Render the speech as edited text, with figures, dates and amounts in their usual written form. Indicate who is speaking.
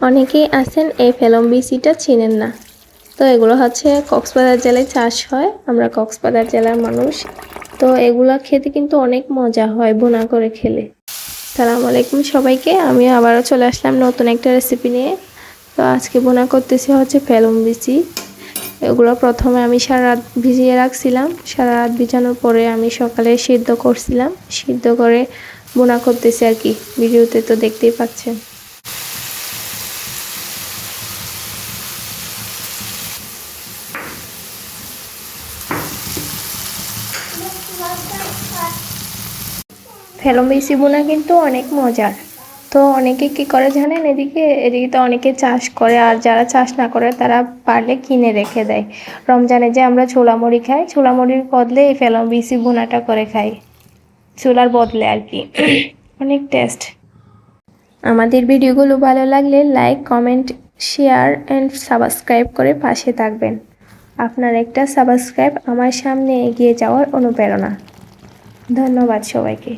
Speaker 1: অনেকেই আছেন এই ফেলম বিচিটা চিনেন না। তো এগুলো হচ্ছে কক্সবাজার জেলায় চাষ হয়, আমরা কক্সবাজার জেলার মানুষ। তো এগুলো খেতে কিন্তু অনেক মজা হয় বোনা করে খেলে। সালামু আলাইকুম সবাইকে, আমি আবারও চলে আসলাম নতুন একটা রেসিপি নিয়ে। তো আজকে বোনা করতেছি হচ্ছে ফেলম বিচি। এগুলো প্রথমে আমি সারা রাত ভিজিয়ে রাখছিলাম, সারা রাত ভিজানোর পরে আমি সকালে সিদ্ধ করছিলাম, সিদ্ধ করে বোনা করতেছি আর কি, ভিডিওতে তো দেখতেই পাচ্ছেন। ফেলম বিচি বোনা কিন্তু অনেক মজার। তো অনেকে কি করে জানেন, এদিকে তো অনেকে চাষ করে, আর যারা চাষ না করে তারা পারলে কিনে রেখে দেয়। রমজানে যে আমরা ছোলা মুড়ি খাই, ছোলা মুড়ির বদলে এই ফেলম বিচি বোনাটা করে খাই, ছোলার বদলে আর কি। অনেক টেস্ট। আমাদের ভিডিওগুলো ভালো লাগলে like, comment, share and subscribe করে পাশে থাকবেন। আপনার একটা সাবস্ক্রাইব আমার সামনে এগিয়ে যাওয়ার অনুপ্রেরণা। ধন্যবাদ সবাইকে।